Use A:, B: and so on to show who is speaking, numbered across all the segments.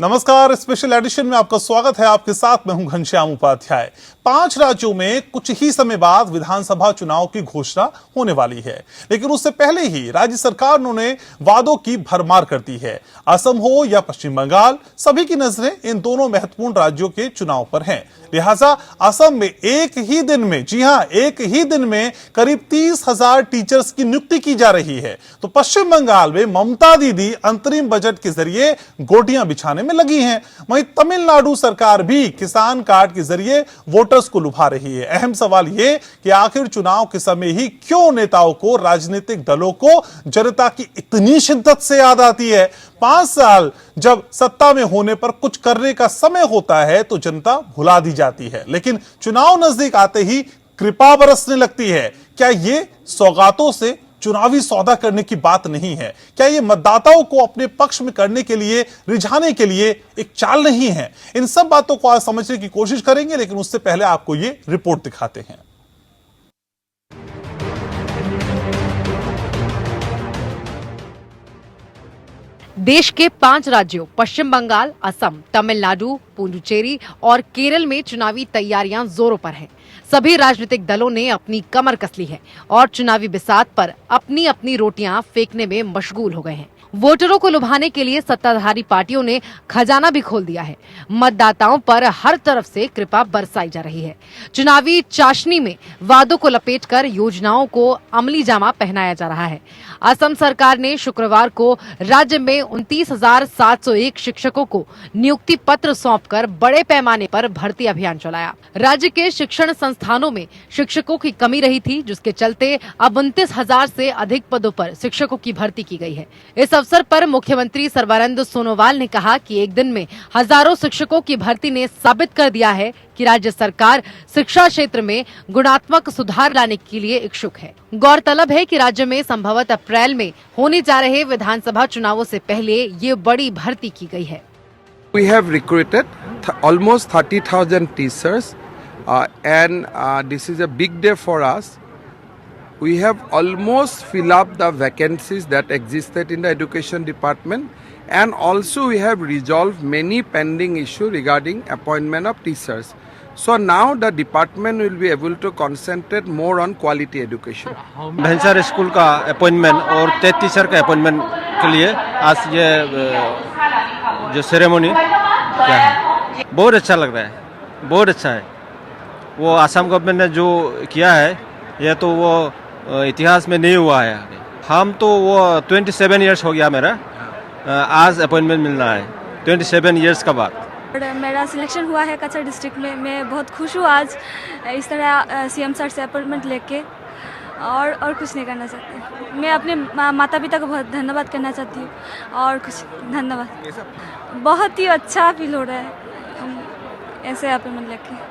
A: नमस्कार, special edition में आपका स्वागत है। आपके साथ मैं हूं घनश्याम उपाध्याय। 5 राज्यों में कुछ ही समय बाद विधानसभा चुनाव की घोषणा होने वाली है, लेकिन उससे पहले ही राज्य सरकार ने वादों की भरमार कर दी है। असम हो या पश्चिम बंगाल, सभी की नजरें इन दोनों महत्वपूर्ण राज्यों के चुनाव पर हैं। लिहाजा असम में एक ही दिन में, जी हां, एक ही दिन में करीब 30,000 टीचर्स की नियुक्ति की जा रही है। तो पश्चिम बंगाल में ममता दीदी अंतरिम बजट के जरिए गोटियां बिछाने में लगी हैं। वहीं तमिलनाडु सरकार भी किसान कार्ड के जरिए वोटर्स को लुभा रही है। अहम सवाल यह कि आखिर चुनाव के समय ही क्यों नेताओं को, राजनीतिक दलों को जनता की इतनी शिद्दत से याद आती है। 5 साल जब सत्ता में होने पर कुछ करने का समय होता है तो जनता भुला दी जाती है, लेकिन चुनाव नजदीक आते ही कृपा बरसने लगती है। क्या ये सौगातों से चुनावी सौदा करने की बात नहीं है? क्या ये मतदाताओं को अपने पक्ष में करने के लिए, रिझाने के लिए एक चाल नहीं है? इन सब बातों को आज समझने की कोशिश करेंगे, लेकिन उससे पहले आपको ये रिपोर्ट दिखाते हैं।
B: देश के 5 राज्यों पश्चिम बंगाल, असम, तमिलनाडु, पुडुचेरी और केरल में चुनावी तैयारियां जोरों पर हैं। सभी राजनीतिक दलों ने अपनी कमर कस ली है और चुनावी बिसात पर अपनी अपनी रोटियां फेंकने में मशगूल हो गए हैं। वोटरों को लुभाने के लिए सत्ताधारी पार्टियों ने खजाना भी खोल दिया है। मतदाताओं पर हर तरफ से कृपा बरसाई जा रही है। चुनावी चाशनी में वादों को लपेटकर योजनाओं को अमली जामा पहनाया जा रहा है। असम सरकार ने शुक्रवार को राज्य में 29,701 शिक्षकों को नियुक्ति पत्र सौंपकर बड़े पैमाने पर भर्ती अभियान चलाया। राज्य के शिक्षण संस्थानों में शिक्षकों की कमी रही थी, जिसके चलते अब 29,000 से अधिक पदों पर शिक्षकों की भर्ती की गई है। इस अवसर पर मुख्यमंत्री सर्बानंद सोनोवाल ने कहा कि एक दिन में हजारों शिक्षकों की भर्ती ने साबित कर दिया है कि राज्य सरकार शिक्षा क्षेत्र में गुणात्मक सुधार लाने के लिए इच्छुक है। गौरतलब है कि राज्य में संभवतः अप्रैल में होने जा रहे विधानसभा चुनावों से पहले ये बड़ी भर्ती की गई है।
C: We have recruited almost 30,000 teachers and this is a big day for us. We have almost filled up the vacancies that existed in the education department and also we have resolved many pending issues regarding appointment of teachers. So now the department will be able to concentrate more on quality education.
D: भैंसर school का appointment और 3 teacher का appointment के लिए आज ये जो ceremony क्या है, बहुत अच्छा लग रहा है, बहुत अच्छा है। वो असम गवर्नमेंट ने जो किया है ये तो वो इतिहास में नहीं हुआ है। हम तो वो 27 इयर्स हो गया मेरा, आज अपॉइंटमेंट मिलना है 27 इयर्स का बाद।
E: मेरा सिलेक्शन हुआ है कचरा डिस्ट्रिक्ट में। मैं बहुत खुश हूँ आज इस तरह सीएम सर से अपॉइंटमेंट लेके, और कुछ नहीं करना चाहती। मैं अपने माता पिता को बहुत धन्यवाद करना चाहती हूँ और कुछ धन्यवाद। बहुत ही अच्छा फील हो रहा है ऐसे अपॉइंटमेंट लेके।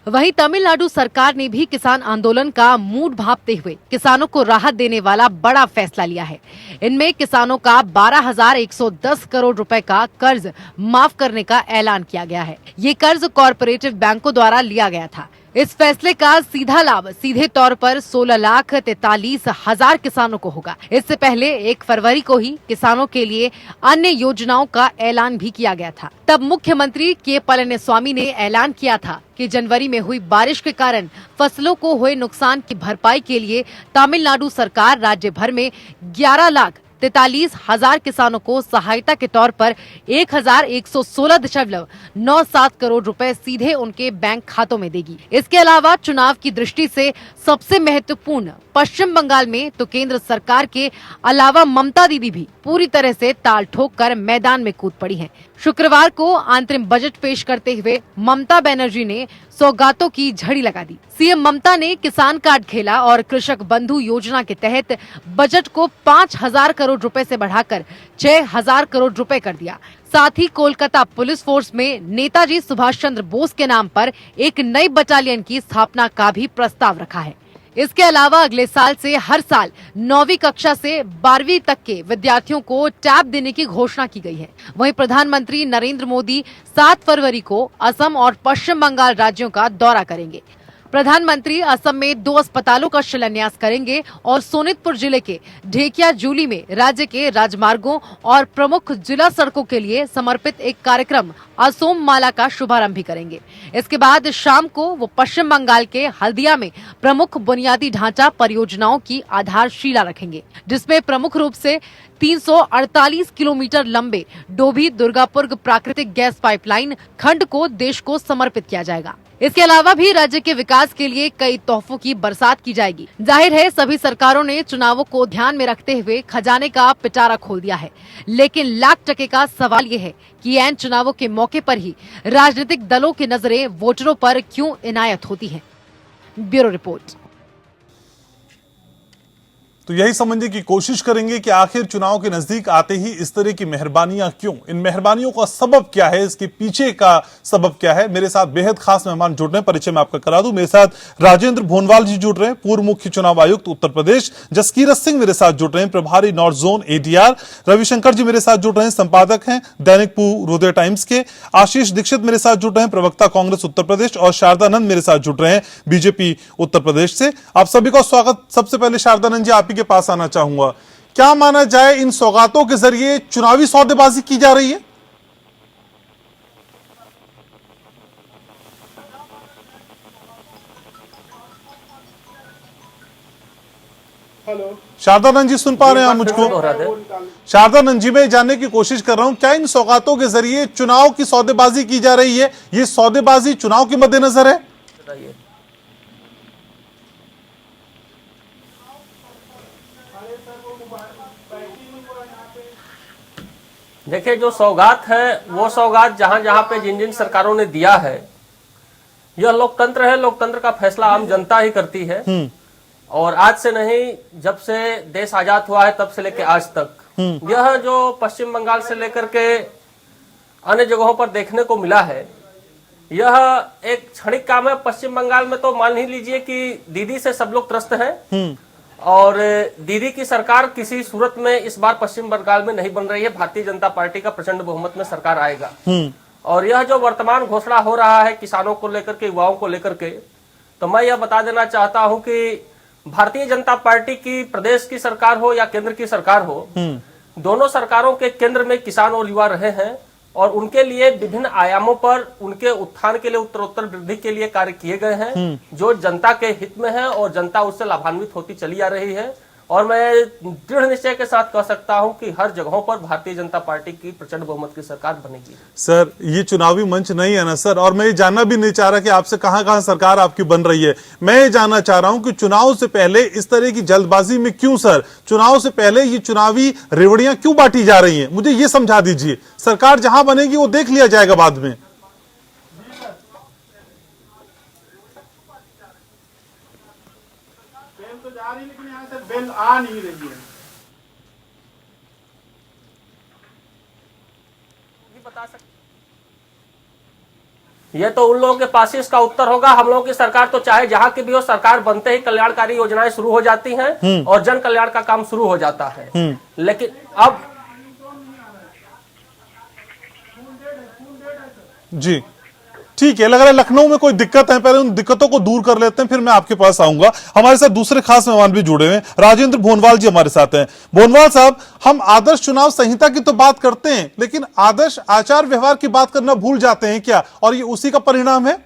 B: वहीं तमिलनाडु सरकार ने भी किसान आंदोलन का मूड भांपते हुए किसानों को राहत देने वाला बड़ा फैसला लिया है। इनमें किसानों का 12,110 करोड़ रुपए का कर्ज माफ करने का ऐलान किया गया है। ये कर्ज कॉरपोरेटिव बैंकों द्वारा लिया गया था। इस फैसले का सीधा लाभ सीधे तौर पर 16,43,000 किसानों को होगा। इससे पहले 1 फरवरी को ही किसानों के लिए अन्य योजनाओं का ऐलान भी किया गया था। तब मुख्यमंत्री के पलनीस्वामी ने ऐलान किया था कि जनवरी में हुई बारिश के कारण फसलों को हुए नुकसान की भरपाई के लिए तमिलनाडु सरकार राज्य भर में 11,43,000 किसानों को सहायता के तौर पर 1,116.97 करोड़ रुपए सीधे उनके बैंक खातों में देगी। इसके अलावा चुनाव की दृष्टि से सबसे महत्वपूर्ण पश्चिम बंगाल में तो केंद्र सरकार के अलावा ममता दीदी भी पूरी तरह से ताल ठोक कर मैदान में कूद पड़ी हैं। शुक्रवार को अंतरिम बजट पेश करते हुए ममता बनर्जी ने सौगातों की झड़ी लगा दी। सीएम ममता ने किसान कार्ड खेला और कृषक बंधु योजना के तहत बजट को 5,000 करोड़ रुपए से बढ़ाकर 6,000 करोड़ रुपए कर दिया। साथ ही कोलकाता पुलिस फोर्स में नेताजी सुभाष चंद्र बोस के नाम पर एक नई बटालियन की स्थापना का भी प्रस्ताव रखा है। इसके अलावा अगले साल से हर साल 9वीं कक्षा से 12वीं तक के विद्यार्थियों को टैब देने की घोषणा की गई है। वहीं प्रधानमंत्री नरेंद्र मोदी 7 फरवरी को असम और पश्चिम बंगाल राज्यों का दौरा करेंगे। प्रधानमंत्री असम में 2 अस्पतालों का शिलान्यास करेंगे और सोनितपुर जिले के ढेकियाजुली में राज्य के राजमार्गों और प्रमुख जिला सड़कों के लिए समर्पित एक कार्यक्रम असोम माला का शुभारंभ भी करेंगे। इसके बाद शाम को वो पश्चिम बंगाल के हल्दिया में प्रमुख बुनियादी ढांचा परियोजनाओं की आधारशिला रखेंगे, जिसमें प्रमुख रूप से 348 किलोमीटर लंबे डोभी दुर्गापुर प्राकृतिक गैस पाइपलाइन खंड को देश को समर्पित किया जाएगा। इसके अलावा भी राज्य के विकास के लिए कई तोहफों की बरसात की जाएगी। जाहिर है सभी सरकारों ने चुनावों को ध्यान में रखते हुए खजाने का पिटारा खोल दिया है, लेकिन लाख टके का सवाल ये है कि ऐन चुनावों के मौके पर ही राजनीतिक दलों की नजरें वोटरों पर क्यों इनायत होती हैं। Bureau report.
A: तो यही समझने की कोशिश करेंगे कि आखिर चुनाव के नजदीक आते ही इस तरह की मेहरबानियां क्यों, इन मेहरबानियों का सबब क्या है, इसके पीछे का सबब क्या है। मेरे साथ बेहद खास मेहमान जुड़ रहे हैं, परिचय मैं आपका करा दूं। मेरे साथ राजेंद्र भोनवाल जी जुड़ रहे हैं, पूर्व मुख्य चुनाव आयुक्त उत्तर प्रदेश। जसकीरत सिंह मेरे साथ जुड़ रहे हैं, प्रभारी नॉर्थ जोन एडीआर। रविशंकर जी मेरे साथ जुड़ रहे हैं, संपादक हैं दैनिक पूर्वोदय टाइम्स के। आशीष दीक्षित मेरे साथ जुड़ रहे हैं, प्रवक्ता कांग्रेस उत्तर प्रदेश। और शारदानंद मेरे साथ जुड़ रहे हैं, बीजेपी उत्तर प्रदेश से। आप सभी का स्वागत। सबसे पहले शारदानंद जी आप के पास आना चाहूंगा, क्या माना जाए इन सौगातों के जरिए चुनावी सौदेबाजी की जा रही है? हेलो शारदानंद जी, सुन पा रहे हैं आप मुझको? शारदानंद जी, मैं जानने की कोशिश कर रहा हूं, क्या इन सौगातों के जरिए चुनाव की सौदेबाजी की जा रही है? ये सौदेबाजी चुनाव के मद्देनजर है?
F: देखिए, जो सौगात है वो सौगात जहां जहां पे जिन जिन सरकारों ने दिया है, यह लोकतंत्र है। लोकतंत्र का फैसला आम जनता ही करती है। और आज से नहीं, जब से देश आजाद हुआ है तब से लेकर आज तक यह जो पश्चिम बंगाल से लेकर के अन्य जगहों पर देखने को मिला है, यह एक क्षणिक काम है। पश्चिम बंगाल में तो मान ही लीजिए कि दीदी से सब लोग त्रस्त हैं और दीदी की सरकार किसी सूरत में इस बार पश्चिम बंगाल में नहीं बन रही है। भारतीय जनता पार्टी का प्रचंड बहुमत में सरकार आएगा। और यह जो वर्तमान घोषणा हो रहा है किसानों को लेकर के, युवाओं को लेकर के, तो मैं यह बता देना चाहता हूं कि भारतीय जनता पार्टी की प्रदेश की सरकार हो या केंद्र की सरकार हो, दोनों सरकारों के केंद्र में किसान और युवा रहे हैं और उनके लिए विभिन्न आयामों पर उनके उत्थान के लिए, उत्तरोत्तर वृद्धि के लिए कार्य किए गए हैं, जो जनता के हित में है और जनता उससे लाभान्वित होती चली आ रही है। और मैं दृढ़ निश्चय के साथ कह सकता हूं कि हर जगहों पर भारतीय जनता पार्टी की प्रचंड बहुमत की सरकार बनेगी।
A: सर, ये चुनावी मंच नहीं है ना सर, और मैं ये जानना भी नहीं चाह रहा कि आपसे कहां कहां सरकार आपकी बन रही है। मैं ये जानना चाह रहा हूं कि चुनाव से पहले इस तरह की जल्दबाजी में क्यों सर, चुनाव से पहले ये चुनावी रेवड़ियां क्यों बांटी जा रही हैं? मुझे ये समझा दीजिए। सरकार जहां बनेगी वो देख लिया जाएगा बाद में।
G: तो जा रही, लेकिन यहाँ से बेल आ नहीं रही है।
F: बता सकते, ये तो उन लोगों के पास ही इसका उत्तर होगा। हम लोगों की सरकार तो चाहे जहां की भी हो, सरकार बनते ही कल्याणकारी योजनाएं शुरू हो जाती हैं और जन कल्याण का काम शुरू हो जाता है। लेकिन अब
A: जी ठीक है, लग रहा है लखनऊ में कोई दिक्कत है, पहले उन दिक्कतों को दूर कर लेते हैं, फिर मैं आपके पास आऊंगा। हमारे साथ दूसरे खास मेहमान भी जुड़े हुए हैं, राजेंद्र भोनवाल जी हमारे साथ हैं। भोनवाल साहब, हम आदर्श चुनाव संहिता की तो बात करते हैं, लेकिन आदर्श आचार व्यवहार की बात करना भूल जाते हैं क्या? और ये उसी का परिणाम है?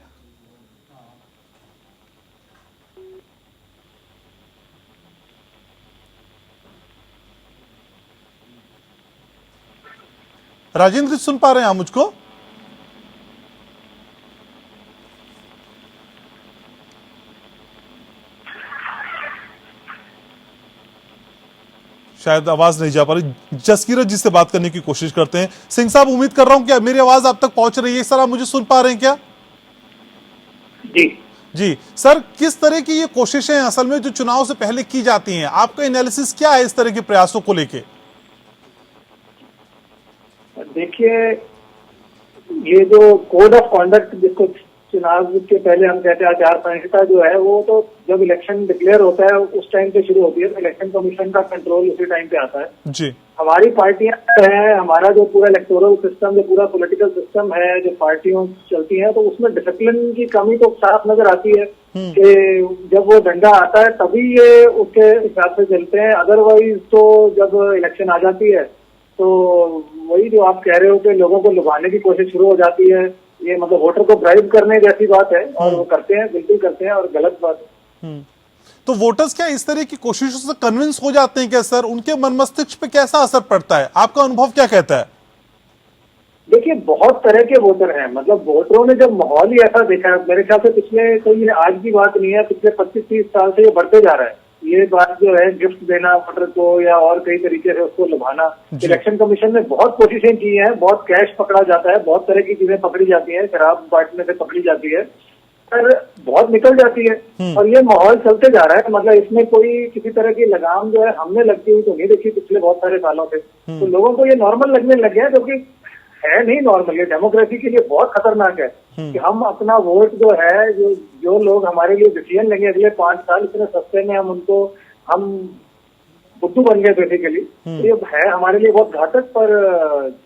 A: राजेंद्र, सुन पा रहे हैं आप मुझको? शायद आवाज नहीं जा पा रही। जसकीरत जी से बात करने की कोशिश करते हैं। सिंह साहब, उम्मीद कर रहा हूं कि मेरी आवाज आप तक पहुंच रही है। सर, आप मुझे सुन पा रहे हैं क्या? जी सर, किस तरह की ये कोशिशें असल में जो चुनाव से पहले की जाती हैं, आपका एनालिसिस क्या है इस तरह के प्रयासों को लेके?
H: देखिए, ये जो कोड ऑफ कॉन्डक्ट जिसको चुनाव के पहले हम कहते हैं आचार संहिता जो है वो तो जब इलेक्शन डिक्लेयर होता है उस टाइम पे शुरू होती है, तो इलेक्शन कमीशन का कंट्रोल उसी टाइम पे आता है।
A: जी।
H: हमारी पार्टियां हैं, हमारा जो पूरा इलेक्टोरल सिस्टम, जो पूरा पॉलिटिकल सिस्टम है, जो पार्टियों चलती हैं, तो उसमें डिसिप्लिन की कमी तो साफ नजर आती है कि जब वो डंडा आता है तभी ये उसके हिसाब से चलते हैं, अदरवाइज तो जब इलेक्शन आ जाती है तो वही जो आप कह रहे हो कि लोगों को लुभाने की कोशिश शुरू हो जाती है, ये मतलब वोटर को ब्राइब करने जैसी बात है, और वो करते हैं, बिल्कुल करते हैं, और गलत बात है।
A: तो वोटर्स क्या इस तरह की कोशिशों से कन्विंस हो जाते हैं क्या सर? उनके मन मस्तिष्क पे कैसा असर पड़ता है? आपका अनुभव क्या कहता है?
H: देखिए, बहुत तरह के वोटर हैं, मतलब वोटरों ने जब माहौल ही ऐसा देखा है, मेरे ख्याल से पिछले कोई आज की बात नहीं है, पिछले 25-30 साल से ये बढ़ते जा रहा है। ये बात जो है गिफ्ट देना वोटर को या और कई तरीके से उसको लुभाना, इलेक्शन कमीशन ने बहुत कोशिशें की हैं, बहुत कैश पकड़ा जाता है, बहुत तरह की चीजें पकड़ी जाती हैं, शराब बांटने से पकड़ी जाती है, पर बहुत निकल जाती है, और ये माहौल चलते जा रहा है। मतलब इसमें कोई किसी तरह की लगाम जो है हमने लगती हुई तो नहीं देखी पिछले बहुत सारे सालों से, तो लोगों को ये नॉर्मल लगने लग गया, क्योंकि है नहीं नॉर्मल, ये डेमोक्रेसी के लिए बहुत खतरनाक है कि हम अपना वोट जो है, जो लोग हमारे लिए डिसीजन लेंगे अगले 5 साल, इतने सस्ते में हम बुद्धू बन गए बेसिकली। ये है हमारे लिए बहुत घातक, पर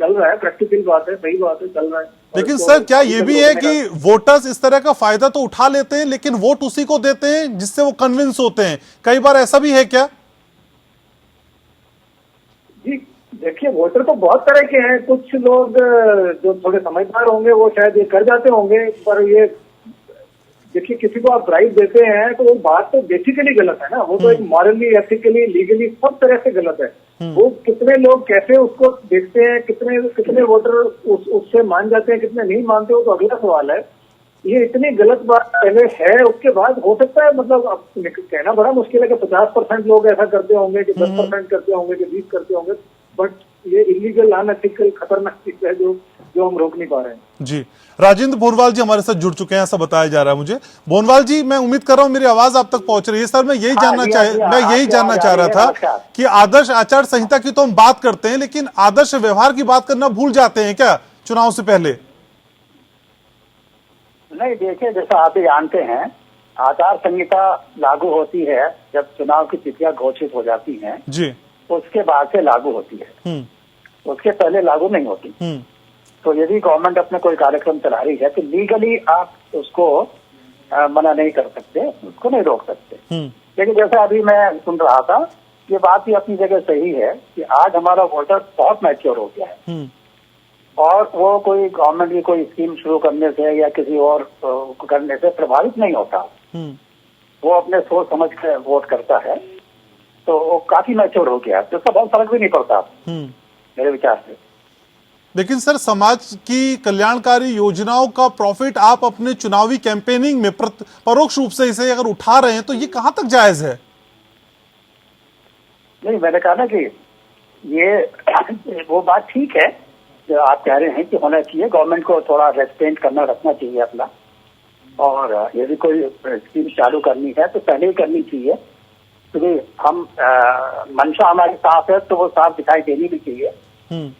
H: चल रहा है, प्रैक्टिकल बात है, सही बात है, चल रहा है।
A: लेकिन सर क्या ये भी है कि वोटर्स इस तरह का फायदा तो उठा लेते हैं, लेकिन वोट उसी को देते हैं जिससे वो कन्विंस होते हैं? कई बार ऐसा भी है क्या?
H: जी देखिए, वोटर तो बहुत तरह के हैं, कुछ लोग जो थोड़े समझदार होंगे वो शायद ये कर जाते होंगे, पर ये देखिए, किसी को आप ब्राइब देते हैं तो वो बात तो बेसिकली गलत है ना, वो तो एक मॉरली, एथिकली, लीगली सब तरह से गलत है। वो कितने लोग कैसे उसको देखते हैं, कितने वोटर उससे मान जाते हैं, कितने नहीं मानते, हो तो अगला सवाल है। ये इतनी गलत बात पहले है, उसके बाद हो सकता है, मतलब अब कहना बड़ा मुश्किल है कि 50% लोग ऐसा करते होंगे, कि 10% करते होंगे, कि 20 करते होंगे, बट ये इलीगल, अनएथिकल, खतरनाक चीज है जो हम रोक नहीं पा रहे हैं।
A: जी। राजेंद्र भोनवाल जी हमारे साथ जुड़ चुके हैं, ऐसा बताया जा रहा है मुझे। भोनवाल जी, मैं उम्मीद कर रहा हूं मेरी आवाज आप तक पहुंच रही है। सर मैं यही जानना चाह रहा था कि आदर्श आचार संहिता की तो हम बात करते हैं, लेकिन आदर्श व्यवहार की बात करना भूल जाते हैं क्या चुनाव से पहले?
I: नहीं, देखिए, जैसा आप भी जानते हैं, आचार संहिता लागू होती है जब चुनाव की तिथियां घोषित हो जाती हैं
A: जी,
I: उसके बाद से लागू होती है, उसके पहले लागू नहीं होती। तो यदि गवर्नमेंट अपने कोई कार्यक्रम चला रही है तो लीगली आप उसको मना नहीं कर सकते, उसको नहीं रोक सकते। लेकिन जैसे अभी मैं सुन रहा था, ये बात भी अपनी जगह सही है कि आज हमारा वोटर बहुत मैच्योर हो गया है, और वो कोई गवर्नमेंट की कोई स्कीम शुरू करने से या किसी और करने से प्रभावित नहीं होता। वो अपने सोच समझ कर वोट करता है, तो वो काफी मैच्योर हो गया, जिसका बहुत फर्क भी नहीं पड़ता मेरे विचार से।
A: लेकिन सर समाज की कल्याणकारी योजनाओं का प्रॉफिट आप अपने चुनावी कैंपेनिंग में परोक्ष रूप से इसे अगर उठा रहे हैं तो ये कहां तक जायज है?
I: नहीं, मैंने कहा ना कि ये वो बात ठीक है जो आप कह रहे हैं कि होना चाहिए, गवर्नमेंट को थोड़ा रेस्ट्रेंट करना रखना चाहिए अपना, और यदि कोई स्कीम चालू करनी है तो पहले ही करनी चाहिए, क्योंकि हम मंशा हमारी साफ है तो वो साफ दिखाई देनी भी चाहिए,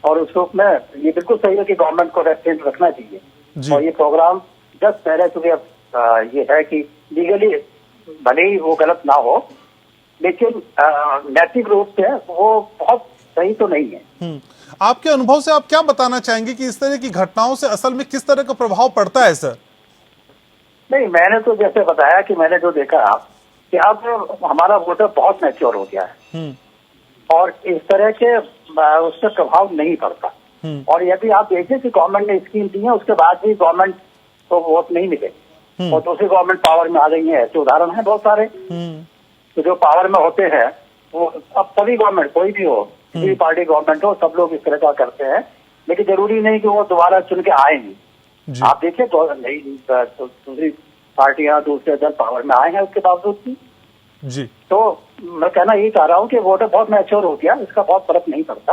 I: और उस रूप में ये बिल्कुल सही है कि गवर्नमेंट को रेस्ट्रेंट रखना चाहिए। और ये प्रोग्राम जस्ट पहले, चूंकि अब ये है कि लीगली भले ही वो गलत ना हो, लेकिन नैतिक रूप से वो बहुत सही तो नहीं है।
A: आपके अनुभव से आप क्या बताना चाहेंगे कि इस तरह की घटनाओं से असल में किस तरह का प्रभाव पड़ता है सर?
I: नहीं, मैंने तो जैसे बताया कि मैंने जो देखा कि अब हमारा वोटर बहुत मैच्योर हो गया है, और इस तरह के उससे प्रभाव नहीं पड़ता। और यदि आप देखिए कि गवर्नमेंट ने स्कीम दी है, उसके बाद भी गवर्नमेंट को वोट नहीं मिले और दूसरी गवर्नमेंट पावर में आ गई है, ऐसे उदाहरण हैं बहुत सारे। तो जो पावर में होते हैं वो अब सभी गवर्नमेंट, कोई भी हो, किसी पार्टी गवर्नमेंट हो, सब लोग इस तरह का करते हैं, लेकिन जरूरी नहीं कि वो दोबारा चुन के आएंगे। आप देखिए तो नई दूसरी पार्टियां, दूसरे दल पावर में आए हैं उसके बावजूद भी।
A: जी,
I: तो मैं कहना यही चाह रहा हूँ कि वोटर बहुत मैच्योर हो गया, इसका बहुत फर्क नहीं पड़ता,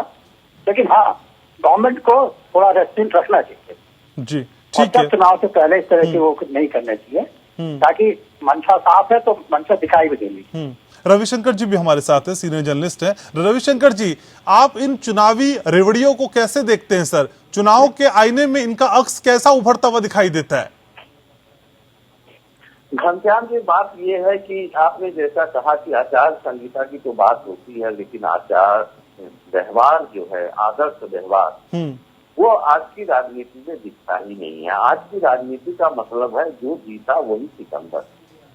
I: लेकिन हाँ, गवर्नमेंट को थोड़ा रेस्ट्रेंट रखना चाहिए।
A: जी, ठीक है।
I: चुनाव से पहले इस तरह की वो नहीं करना चाहिए, ताकि मंशा साफ है तो मंशा दिखाई भी देनी।
A: रविशंकर जी भी हमारे साथ है, सीनियर जर्नलिस्ट है। रविशंकर जी, आप इन चुनावी रेवड़ियों को कैसे देखते हैं सर? चुनाव के आईने में इनका अक्स कैसा उभरता हुआ दिखाई देता है?
I: घनश्याम जी, बात ये है कि आपने जैसा कहा कि आचार संहिता की तो बात होती है, लेकिन आचार व्यवहार जो है, आदर्श व्यवहार, वो आज की राजनीति में दिखता ही नहीं है। आज की राजनीति का मतलब है जो जीता वही सिकंदर,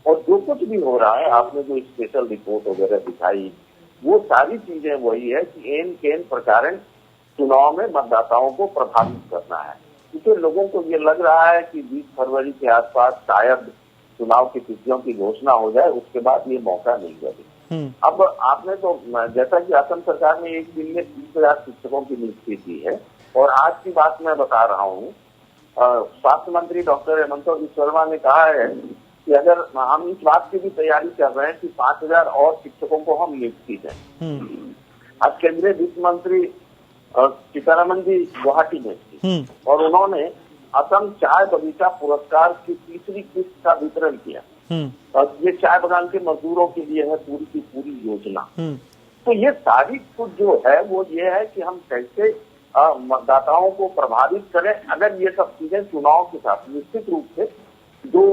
I: और जो कुछ भी हो रहा है, आपने जो स्पेशल रिपोर्ट वगैरह दिखाई, वो सारी चीजें वही है कि एन केन प्रकार चुनाव में मतदाताओं को प्रभावित करना है। क्योंकि लोगों को ये लग रहा है कि 20 फरवरी के आसपास शायद चुनाव की तिथियों की घोषणा हो जाए, उसके बाद ये मौका नहीं लगे। अब आपने तो जैसा कि असम सरकार ने एक दिन में 30,000 शिक्षकों की नियुक्ति की है, और आज की बात मैं बता रहा हूँ, स्वास्थ्य मंत्री डॉक्टर हेमंत बिस्वा ने कहा है कि अगर हम इस बात की भी तैयारी कर रहे हैं कि 5,000 और शिक्षकों को हम नियुक्ति दें। आज केंद्रीय वित्त मंत्री सीतारमन जी गुवाहाटी में थी, और उन्होंने असम चाय बगीचा पुरस्कार की तीसरी किस्त का वितरण किया। और ये चाय बागान के मजदूरों के लिए है पूरी की पूरी योजना। तो ये सारी कुछ जो है वो ये है कि हम कैसे मतदाताओं को प्रभावित करें। अगर ये सब चीजें चुनाव के साथ, निश्चित रूप से जो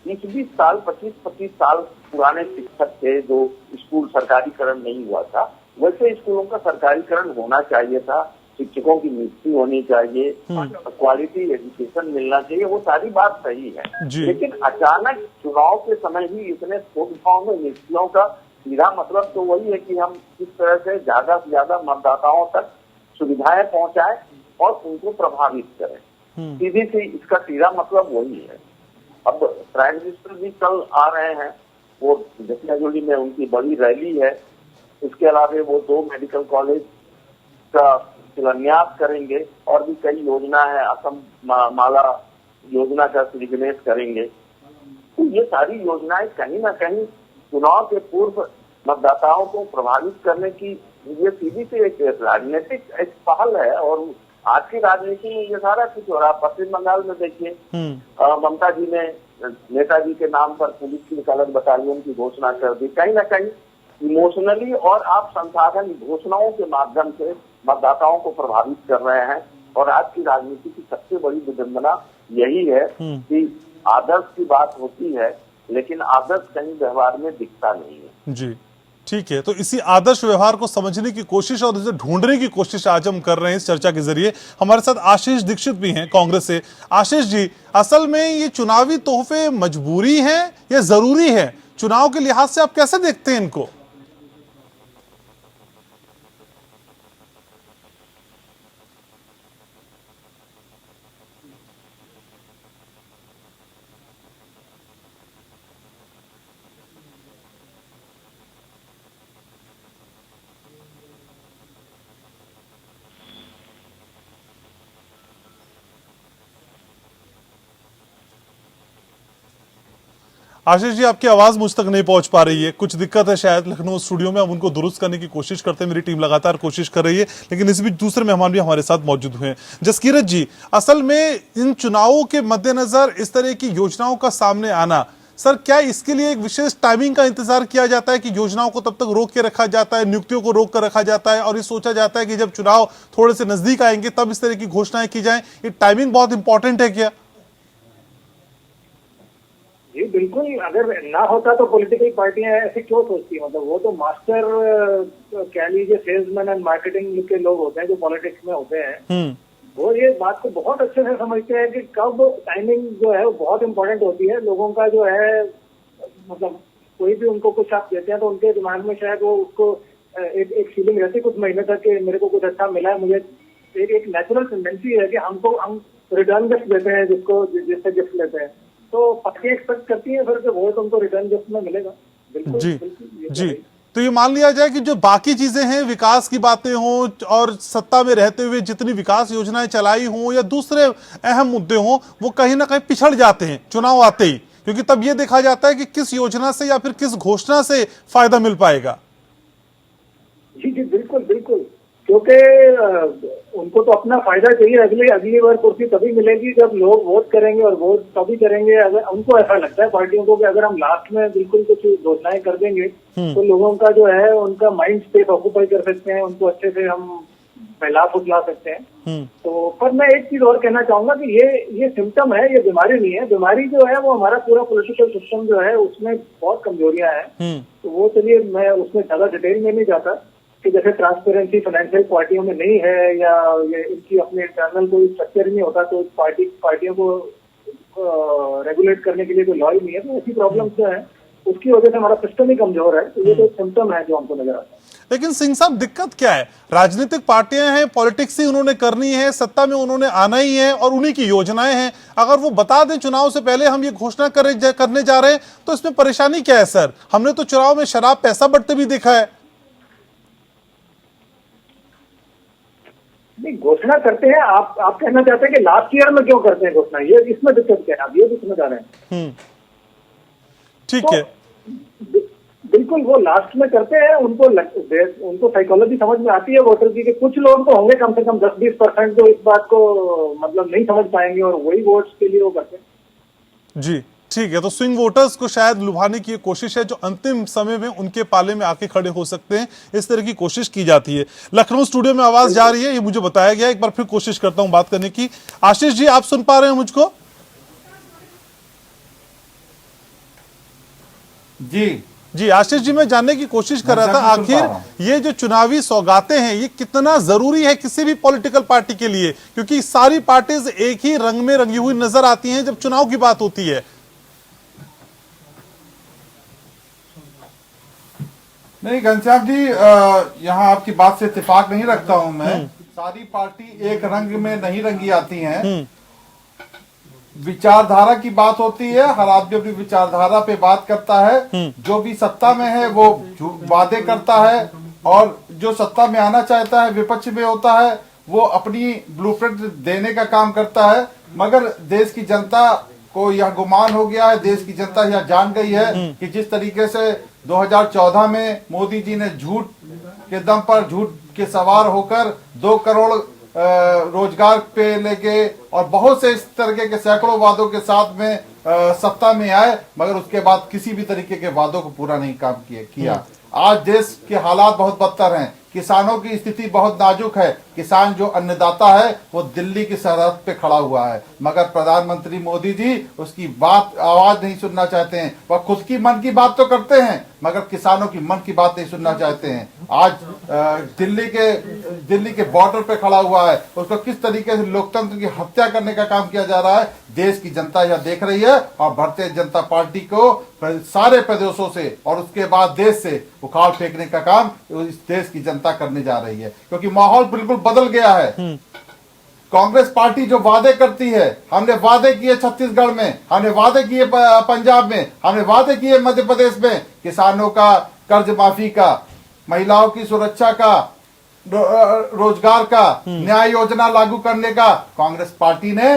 I: 20-20 साल 25-25 साल पुराने शिक्षक थे, जो स्कूल सरकारीकरण नहीं हुआ था, वैसे स्कूलों का सरकारीकरण होना चाहिए था, शिक्षकों की नियुक्ति होनी चाहिए, क्वालिटी एजुकेशन मिलना चाहिए, वो सारी बात सही है। लेकिन अचानक चुनाव के समय ही इतने थोक भाव में नियुक्तियों का सीधा मतलब तो वही है कि हम किस तरह से ज्यादा मतदाताओं तक सुविधाएं पहुंचाएं और उनको प्रभावित करें। सीधी सी इसका सीधा मतलब वही है। अब प्राइम मिनिस्टर भी कल आ रहे हैं, वो जखनाजुली में उनकी बड़ी रैली है। इसके अलावा वो 2 मेडिकल कॉलेज का शिलान्यास करेंगे, और भी कई योजना है, असम माला योजना का श्रीगणेश करेंगे। तो ये सारी योजनाएं कहीं ना कहीं चुनाव के पूर्व मतदाताओं को प्रभावित करने की ये सीधी से एक राजनीतिक एक पहल है। और आज की राजनीति में ये सारा कुछ हो रहा है। पश्चिम बंगाल में देखिए, ममता जी ने नेताजी के नाम पर पुलिस की कलर बटालियन की घोषणा कर दी। कहीं ना कहीं इमोशनली और आप संसाधन घोषणाओं के माध्यम से मतदाताओं को प्रभावित कर रहे हैं। और आज की राजनीति की सबसे बड़ी विडंबना यही है कि आदर्श की बात होती है, लेकिन आदर्श कहीं व्यवहार में दिखता नहीं है।
A: जी, ठीक है। तो इसी आदर्श व्यवहार को समझने की कोशिश और इसे ढूंढने की कोशिश आज हम कर रहे हैं इस चर्चा के जरिए। हमारे साथ आशीष दीक्षित भी हैं कांग्रेस से। आशीष जी, असल में ये चुनावी तोहफे मजबूरी हैं या जरूरी है? चुनाव के लिहाज से आप कैसे देखते हैं इनको? आशीष जी, आपकी आवाज मुझ तक नहीं पहुंच पा रही है, कुछ दिक्कत है शायद लखनऊ स्टूडियो में। हम उनको दुरुस्त करने की कोशिश करते हैं, मेरी टीम लगातार कोशिश कर रही है, लेकिन इस बीच दूसरे मेहमान भी हमारे साथ मौजूद हुए हैं। जसकीरत जी, असल में इन चुनावों के मद्देनजर इस तरह की योजनाओं का सामने आना, सर क्या इसके लिए एक विशेष टाइमिंग का इंतजार किया जाता है कि योजनाओं को तब तक रोक के रखा जाता है, नियुक्तियों को रोक कर रखा जाता है, और ये सोचा जाता है कि जब चुनाव थोड़े से नजदीक आएंगे तब इस तरह की घोषणाएं की जाएं? ये टाइमिंग बहुत इंपॉर्टेंट है क्या?
H: जी बिल्कुल, अगर ना होता तो पॉलिटिकल पार्टियां ऐसे क्यों सोचती है? मतलब वो तो मास्टर कह लीजिए सेल्समैन एंड मार्केटिंग के लोग होते हैं जो पॉलिटिक्स में होते हैं। वो ये बात को बहुत अच्छे से समझते हैं कि कब टाइमिंग जो है वो बहुत इंपॉर्टेंट होती है। लोगों का जो है, मतलब कोई भी उनको कुछ आप देते हैं तो उनके दिमाग में शायद वो उसको एक फीलिंग रहती है कुछ महीने तक कि मेरे को कुछ अच्छा मिला है। मुझे एक नेचुरल टेंडेंसी है कि हम रिटर्न गिफ्ट देते हैं जिससे गिफ्ट लेते हैं, तो पार्टी एक्सपेक्ट करती है फिर वो तुमको रिटर्न गिफ्ट में मिलेगा। बिल्कुल
A: जी
H: बिल्कुल,
A: जी। तो ये मान लिया जाए कि जो बाकी चीजें हैं, विकास की बातें हों और सत्ता में रहते हुए जितनी विकास योजनाएं चलाई हों या दूसरे अहम मुद्दे हों, वो कहीं ना कहीं पिछड़ जाते हैं चुनाव आते ही, क्योंकि तब ये देखा जाता है कि किस योजना से या फिर किस घोषणा से फायदा मिल पाएगा।
H: जी जी बिल्कुल बिल्कुल, क्योंकि उनको तो अपना फायदा चाहिए। अगली बार कुर्सी तभी मिलेगी जब लोग वोट करेंगे, और वोट तभी करेंगे अगर उनको ऐसा लगता है पार्टियों को कि अगर हम लास्ट में बिल्कुल कुछ घोषणाएं कर देंगे तो लोगों का जो है उनका माइंड स्पेस ऑक्यूपाई कर सकते हैं, उनको अच्छे से हम फैला फुसला सकते हैं। तो पर मैं एक चीज और कहना चाहूंगा कि ये सिम्टम है, ये बीमारी नहीं है। बीमारी जो है वो हमारा पूरा पॉलिटिकल सिस्टम जो है उसमें बहुत कमजोरियां हैं। तो वो चलिए मैं उसमें ज्यादा डिटेल में नहीं जाता कि जैसे ट्रांसपेरेंसी फाइनेंशियल पार्टियों में नहीं है या ये इनकी अपने इंटरनल कोई स्ट्रक्चर नहीं होता, तो पार्टियों को रेगुलेट करने के लिए कोई लॉ ही नहीं है। तो ऐसी प्रॉब्लम जो है उसकी वजह से हमारा सिस्टम ही कमजोर है। तो ये तो सिम्टम है जो हमको नजर आता है।
A: लेकिन सिंह साहब दिक्कत क्या है? राजनीतिक पार्टियां हैं, पॉलिटिक्स ही उन्होंने करनी है, सत्ता में उन्होंने आना ही है और उन्हीं की योजनाएं हैं। अगर वो बता दें चुनाव से पहले हम ये घोषणा करने जा रहे हैं तो इसमें परेशानी क्या है सर? हमने तो चुनाव में शराब पैसा बढ़ते भी देखा है।
H: नहीं, घोषणा करते हैं। आप कहना चाहते हैं कि लास्ट ईयर में क्यों करते हैं घोषणा? ये इसमें दिक्कत क्या है? आप ये भी समझ आ रहे हैं।
A: ठीक है,
H: बिल्कुल वो लास्ट में करते हैं। उनको साइकोलॉजी समझ में आती है वोटर की कि कुछ लोग तो होंगे कम से कम 10-20% जो इस बात को मतलब नहीं समझ पाएंगे और वही वोट्स के लिए वो करते हैं।
A: जी ठीक है। तो स्विंग वोटर्स को शायद लुभाने की कोशिश है जो अंतिम समय में उनके पाले में आके खड़े हो सकते हैं, इस तरह की कोशिश की जाती है। लखनऊ स्टूडियो में आवाज जा रही है, ये मुझे बताया गया। एक बार फिर कोशिश करता हूं बात करने की। आशीष जी, आप सुन पा रहे हैं मुझको? जी आशीष जी, मैं जानने की कोशिश कर रहा था आखिर ये जो चुनावी सौगातें हैं ये कितना जरूरी है किसी भी पॉलिटिकल पार्टी के लिए, क्योंकि सारी पार्टीज एक ही रंग में रंगी हुई नजर आती हैं जब चुनाव की बात होती है।
J: नहीं घनश्याम जी, यहाँ आपकी बात से इत्तेफाक नहीं रखता हूं मैं। सारी पार्टी एक रंग में नहीं रंगी आती हैं। विचारधारा की बात होती है, हर आदमी अपनी विचारधारा पे बात करता है। जो भी सत्ता में है वो वादे करता है और जो सत्ता में आना चाहता है, विपक्ष में होता है, वो अपनी ब्लूप्रिंट देने का काम करता है। मगर देश की जनता को यह गुमान हो गया है, देश की जनता यह जान गई है कि जिस तरीके से 2014 में मोदी जी ने झूठ के दम पर झूठ के सवार होकर 2 करोड़ रोजगार पे लेके और बहुत से इस तरह के सैकड़ों वादों के साथ में सत्ता में आए, मगर उसके बाद किसी भी तरीके के वादों को पूरा नहीं काम किया। आज देश के हालात बहुत बदतर हैं, किसानों की स्थिति बहुत नाजुक है। किसान जो अन्नदाता है वो दिल्ली की सरहद पे खड़ा हुआ है, मगर प्रधानमंत्री मोदी जी उसकी बात आवाज नहीं सुनना चाहते हैं। वह खुद की मन की बात तो करते हैं मगर किसानों की मन की बात नहीं सुनना चाहते हैं। आज दिल्ली के बॉर्डर पे खड़ा हुआ है, उसको किस तरीके से लोकतंत्र की हत्या करने का काम किया जा रहा है, देश की जनता यह देख रही है और भारतीय जनता पार्टी को सारे प्रदेशों से और उसके बाद देश से उखाड़ फेंकने का काम इस देश की जनता करने जा रही है, क्योंकि माहौल बिल्कुल बदल गया है। कांग्रेस पार्टी जो वादे करती है, हमने वादे किए छत्तीसगढ़ में, हमने वादे किए पंजाब में, हमने वादे किए मध्य प्रदेश में, किसानों का कर्ज माफी का, महिलाओं की सुरक्षा का, रोजगार का, न्याय योजना लागू करने का कांग्रेस पार्टी ने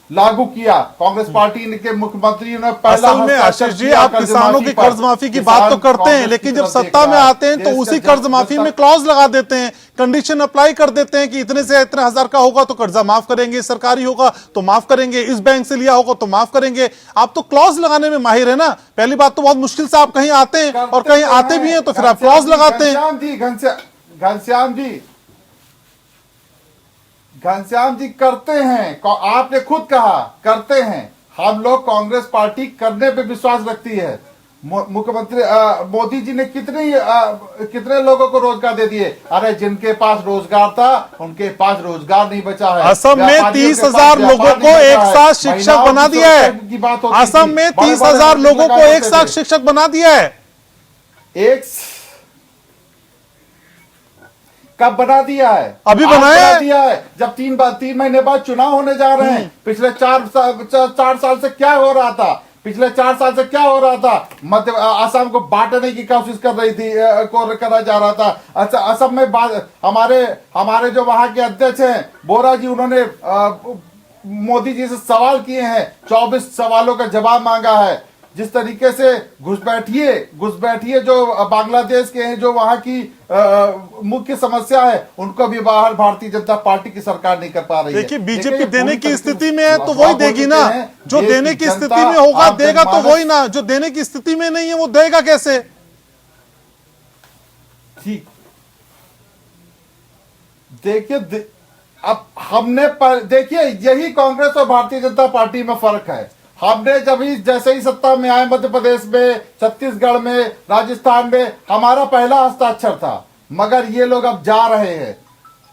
J: लागू किया। कांग्रेस पार्टी के मुख्यमंत्री ने पहला
A: असल में आशीष जी, आप किसानों की कर्ज माफी की बात तो करते हैं, लेकिन जब सत्ता में आते हैं तो उसी कर्ज माफी में क्लॉज लगा देते हैं, कंडीशन अप्लाई कर देते हैं कि इतने से इतने हजार का होगा तो कर्जा माफ करेंगे, सरकारी होगा तो माफ करेंगे, इस बैंक से लिया होगा तो माफ करेंगे। आप तो क्लॉज लगाने में माहिर है ना। पहली बात तो बहुत मुश्किल से आप कहीं आते हैं और कहीं आते भी हैं तो फिर आप क्लॉज लगाते हैं।
J: घनश्याम जी करते हैं, आपने खुद कहा करते हैं। हम लोग कांग्रेस पार्टी करने पे विश्वास रखती है। मुख्यमंत्री मोदी जी ने कितने लोगों को रोजगार दे दिए। अरे जिनके पास रोजगार था उनके पास रोजगार नहीं बचा है।
A: असम में 30,000 लोगों को एक साथ शिक्षक बना दिया है। असम में 30,000 लोगों को एक साथ शिक्षक बना दिया है।
J: कब बना दिया है?
A: अभी बनाया
J: दिया है जब 3 महीने बाद चुनाव होने जा रहे हैं। पिछले 4 साल से क्या हो रहा था? पिछले 4 साल से क्या हो रहा था? मध्य असम को बांटने की कोशिश कर रही थी, करा जा रहा था। अच्छा, असम में हमारे जो वहां के अध्यक्ष हैं बोरा जी, उन्होंने मोदी जी से सवाल किए हैं, 24 सवालों का जवाब मांगा है। जिस तरीके से घुसपैठिए जो बांग्लादेश के हैं, जो वहां की मुख्य समस्या है, उनको भी बाहर भारतीय जनता पार्टी की सरकार नहीं कर पा रही है।
A: देखिए, बीजेपी देने की स्थिति में है तो वही देगी ना। जो देने की स्थिति में होगा देगा तो वही ना, जो देने की स्थिति में नहीं है वो देगा कैसे?
J: ठीक, देखिए अब हमने देखिए यही कांग्रेस और भारतीय जनता पार्टी में फर्क है। हमने जब ही जैसे ही सत्ता में आए मध्य प्रदेश में, छत्तीसगढ़ में, राजस्थान में, हमारा पहला हस्ताक्षर था। मगर ये लोग अब जा रहे हैं,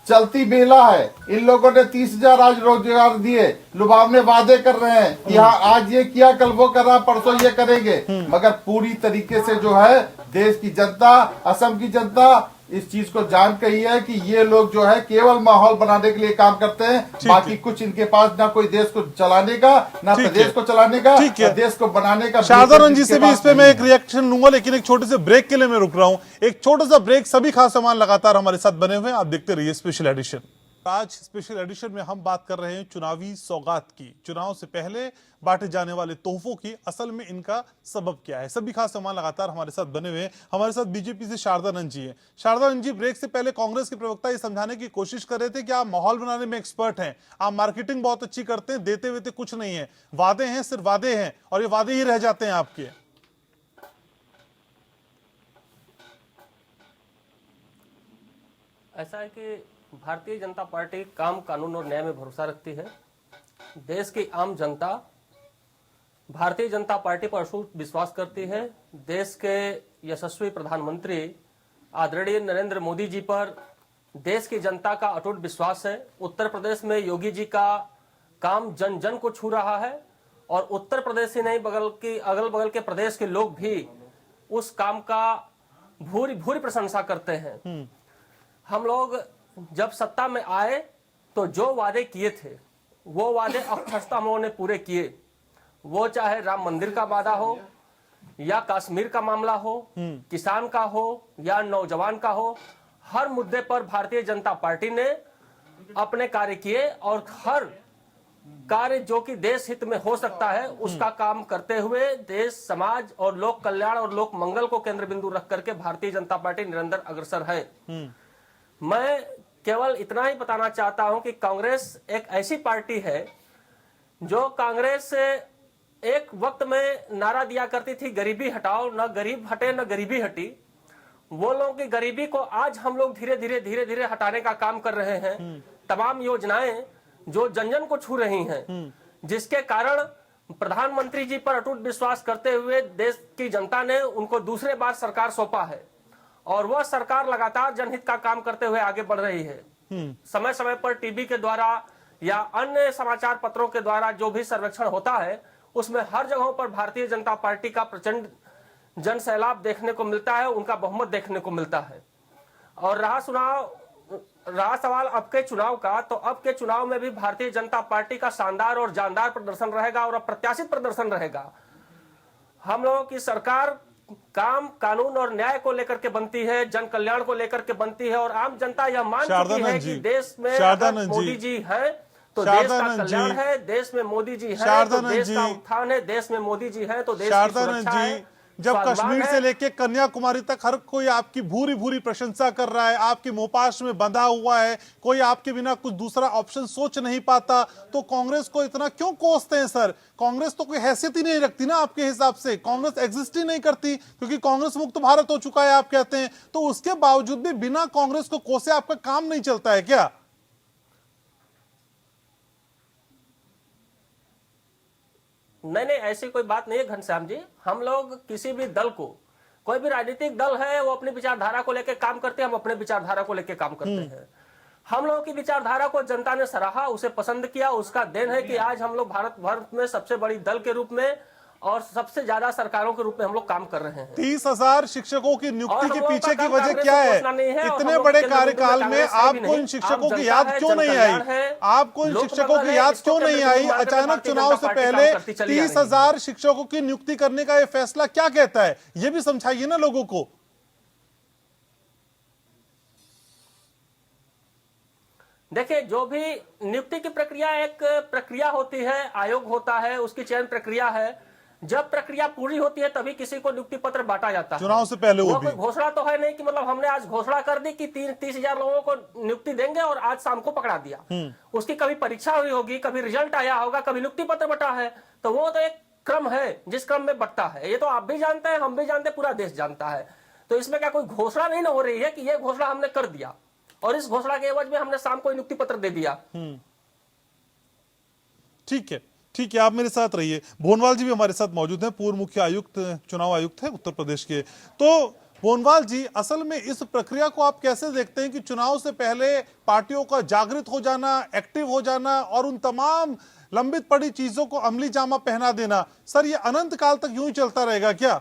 J: चलती बेला है। इन लोगों ने 30,000 आज रोजगार दिए, लुभावने वादे कर रहे हैं कि हाँ आज ये किया, कल वो कर रहा, परसों ये करेंगे। मगर पूरी तरीके से जो है देश की जनता, असम की जनता इस चीज को जान गई है कि ये लोग जो है केवल माहौल बनाने के लिए काम करते हैं। बाकी कुछ इनके पास ना कोई देश को चलाने का, ना प्रदेश को चलाने का, ना देश को बनाने का।
A: शारदानंद जी से भी इस पे मैं एक रिएक्शन लूंगा, लेकिन एक छोटे से ब्रेक के लिए मैं रुक रहा हूं। एक छोटा सा ब्रेक। सभी खास सामान लगातार हमारे साथ बने हुए हैं, आप देखते रहिए स्पेशल एडिशन। आज स्पेशल एडिशन में हम बात कर रहे हैं चुनावी सौगात की, चुनाव से पहले बांटे जाने वाले तोहफों की। असल में इनका सबब क्या है? सभी खास सामान लगातार हमारे साथ बने हुए हैं। हमारे साथ बीजेपी से शारदानंद जी हैं। शारदानंद जी, ब्रेक से पहले कांग्रेस के प्रवक्ता ये समझाने की कोशिश कर रहे थे कि आप माहौल बनाने में एक्सपर्ट हैं, आप मार्केटिंग बहुत अच्छी करते हैं, देते वेते कुछ नहीं है, वादे हैं, सिर्फ वादे हैं, और ये वादे ही रह जाते हैं आपके।
F: ऐसा है कि भारतीय जनता पार्टी काम, कानून और न्याय में भरोसा रखती है। देश की आम जनता भारतीय जनता पार्टी पर अटूट विश्वास करती है। देश के यशस्वी प्रधानमंत्री आदरणीय नरेंद्र मोदी जी पर देश की जनता का अटूट विश्वास है। उत्तर प्रदेश में योगी जी का काम जन जन को छू रहा है, और उत्तर प्रदेश ही नहीं अगल बगल के प्रदेश के लोग भी उस काम का भूरी भूरी प्रशंसा करते हैं। हम लोग जब सत्ता में आए तो जो वादे किए थे वो वादे अक्षरशः हम लोगों ने पूरे किए। वो चाहे राम मंदिर का वादा हो, या कश्मीर का मामला हो, किसान का हो, या नौजवान का हो, हर मुद्दे पर भारतीय जनता पार्टी ने अपने कार्य किए, और हर कार्य जो कि देश हित में हो सकता है उसका काम करते हुए देश, समाज और लोक कल्याण और लोक मंगल को केंद्र बिंदु रख करके भारतीय जनता पार्टी निरंतर अग्रसर है। मैं केवल इतना ही बताना चाहता हूं कि कांग्रेस एक ऐसी पार्टी है जो कांग्रेस एक वक्त में नारा दिया करती थी, गरीबी हटाओ, न गरीब हटे न गरीबी हटी। वो लोगों की गरीबी को आज हम लोग धीरे धीरे हटाने का काम कर रहे हैं। तमाम योजनाएं जो जन जन को छू रही हैं, जिसके कारण प्रधानमंत्री जी पर अटूट विश्वास करते हुए देश की जनता ने उनको दूसरे बार सरकार सौंपा है, और वह सरकार लगातार जनहित का काम करते हुए आगे बढ़ रही है। समय समय पर टीवी के द्वारा या अन्य समाचार पत्रों के द्वारा जो भी सर्वेक्षण होता है उसमें हर जगहों पर भारतीय जनता पार्टी का प्रचंड जन सैलाब देखने को मिलता है, उनका बहुमत देखने को मिलता है। और रहा सवाल अब के चुनाव का, तो अब के चुनाव में भी भारतीय जनता पार्टी का शानदार और जानदार प्रदर्शन रहेगा और अप्रत्याशित प्रदर्शन रहेगा। हम लोगों की सरकार काम, कानून और न्याय को लेकर के बनती है, जन कल्याण को लेकर के बनती है, और आम जनता यह मान चुकी है कि देश में मोदी जी है तो देश का कल्याण है, देश में मोदी जी है तो देश का उत्थान है, देश में मोदी जी है तो देश की सुरक्षा है।
A: जब कश्मीर से लेके कन्याकुमारी तक हर कोई आपकी भूरी भूरी प्रशंसा कर रहा है, आपके मोहपाश में बंधा हुआ है, कोई आपके बिना कुछ दूसरा ऑप्शन सोच नहीं पाता, तो कांग्रेस को इतना क्यों कोसते हैं सर? कांग्रेस तो कोई हैसियत ही नहीं रखती ना आपके हिसाब से, कांग्रेस एग्जिस्ट ही नहीं करती क्योंकि कांग्रेस मुक्त भारत हो चुका है आप कहते हैं, तो उसके बावजूद भी बिना कांग्रेस को कोसे आपका काम नहीं चलता है क्या?
F: नहीं, ऐसी कोई बात नहीं है घनश्याम जी। हम लोग किसी भी दल को, कोई भी राजनीतिक दल है वो अपनी विचारधारा को लेकर काम करते हैं, हम अपने विचारधारा को लेकर काम करते हैं। हम लोगों की विचारधारा को जनता ने सराहा, उसे पसंद किया, उसका देन है कि आज हम लोग भारत भर में सबसे बड़ी दल के रूप में और सबसे ज्यादा सरकारों के रूप में हम लोग काम कर रहे हैं।
A: 30,000 शिक्षकों की नियुक्ति के पीछे की वजह क्या है? इतने बड़े कार्यकाल में आपको इन शिक्षकों की याद क्यों नहीं आई? आपको इन शिक्षकों की याद क्यों नहीं आई? अचानक चुनाव से पहले 30,000 शिक्षकों की नियुक्ति करने का यह फैसला क्या कहता है? ये भी समझाइए ना लोगों को।
F: देखिए, जो भी नियुक्ति की प्रक्रिया एक प्रक्रिया होती है, आयोग होता है, उसकी चयन प्रक्रिया है। जब प्रक्रिया पूरी होती है तभी किसी को नियुक्ति पत्र बांटा जाता है।
A: चुनाव से पहले वो भी
F: घोषणा तो है नहीं कि मतलब हमने आज घोषणा कर दी कि 30,000 लोगों को नियुक्ति देंगे और आज शाम को पकड़ा दिया। उसकी कभी परीक्षा हुई होगी, कभी रिजल्ट आया होगा, कभी नियुक्ति पत्र बटा है, तो वो तो एक क्रम है जिस क्रम में बटता है। ये तो आप भी जानते हैं, हम भी जानते हैं, पूरा देश जानता है। तो इसमें क्या कोई घोषणा नहीं ना हो रही है कि ये घोषणा हमने कर दिया? और इस घोषणा के एवज में हमने शाम को नियुक्ति पत्र दे दिया।
A: ठीक है, ठीक है, आप मेरे साथ रहिए। भोनवाल जी भी हमारे साथ मौजूद हैं, पूर्व मुख्य आयुक्त, चुनाव आयुक्त है उत्तर प्रदेश के। तो भोनवाल जी, असल में इस प्रक्रिया को आप कैसे देखते हैं कि चुनाव से पहले पार्टियों का जागृत हो जाना, एक्टिव हो जाना और उन तमाम लंबित पड़ी चीजों को अमली जामा पहना देना, सर ये अनंत काल तक यूं ही चलता रहेगा क्या?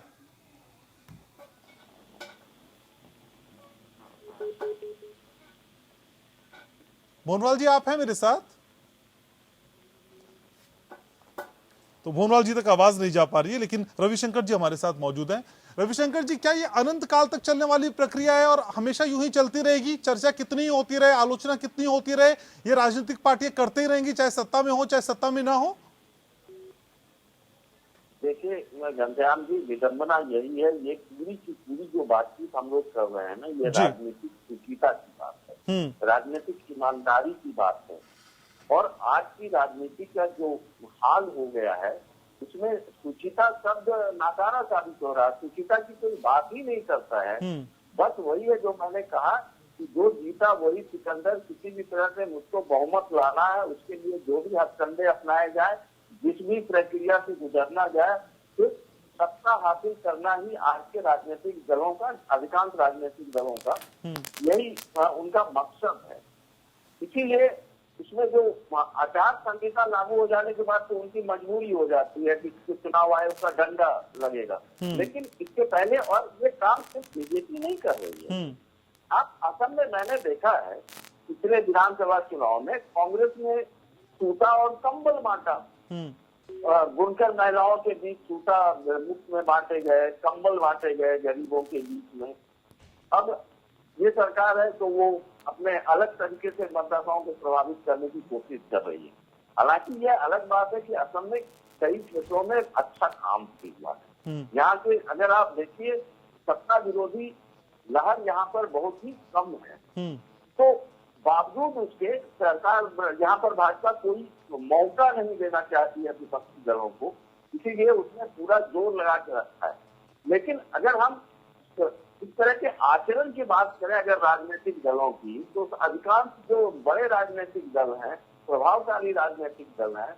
A: भोनवाल जी, आप हैं मेरे साथ? तो भोनवाल जी तक आवाज नहीं जा पा रही है, लेकिन रविशंकर जी हमारे साथ मौजूद हैं। रविशंकर जी, क्या ये अनंत काल तक चलने वाली प्रक्रिया है और हमेशा यूं ही चलती रहेगी? चर्चा कितनी होती रहे, आलोचना कितनी होती रहे, ये राजनीतिक पार्टियां करते ही रहेंगी, चाहे सत्ता में हो चाहे सत्ता में ना हो?
K: देखिए घनश्याम जी, विडंबना यही है, ये पूरी की पूरी जो बातचीत हम लोग कर रहे हैं ना, ये राजनीतिक शुचिता की बात है, राजनीतिक ईमानदारी की बात है। और आज की राजनीति का जो हाल हो गया है उसमें शुचिता शब्द नाकारा साबित हो रहा है। शुचिता की कोई बात ही नहीं करता है। बस वही है जो मैंने कहा कि जो जीता वही सिकंदर, किसी भी तरह से मुझको बहुमत लाना है, उसके लिए जो भी हथकंडे अपनाए जाए, जिस भी प्रक्रिया से गुजरना जाए, तो सत्ता हासिल करना ही आज के राजनीतिक दलों का, अधिकांश राजनीतिक दलों का यही उनका मकसद है। इसीलिए इसमें जो आचार संहिता लागू हो जाने के बाद तो उनकी मजबूरी हो जाती है कि चुनाव आयोग का डंडा लगेगा, लेकिन इसके पहले, और ये काम सिर्फ बीजेपी नहीं कर रही है। आप असम में मैंने देखा है पिछले विधानसभा चुनाव में कांग्रेस ने सूता और कंबल बांटा, बुनकर महिलाओं के बीच सूता मुफ्त में बांटे गए, कंबल बांटे गए गरीबों के बीच में। अब ये सरकार है तो वो अपने अलग तरीके से मतदाताओं को प्रभावित करने की कोशिश कर रही है। हालांकि यह अलग बात है कि असम में कई क्षेत्रों में अच्छा काम हुआ है। यहाँ से अगर आप देखिए, सत्ता विरोधी लहर यहाँ पर बहुत ही कम है, तो बावजूद उसके सरकार यहाँ पर भाजपा कोई मौका नहीं देना चाहती है विपक्षी दलों को, इसीलिए उसने पूरा जोर लगा के रखा है। लेकिन अगर हम इस तरह के आचरण की बात करें अगर राजनीतिक दलों की, तो अधिकांश जो बड़े राजनीतिक दल हैं, प्रभावशाली राजनीतिक दल हैं,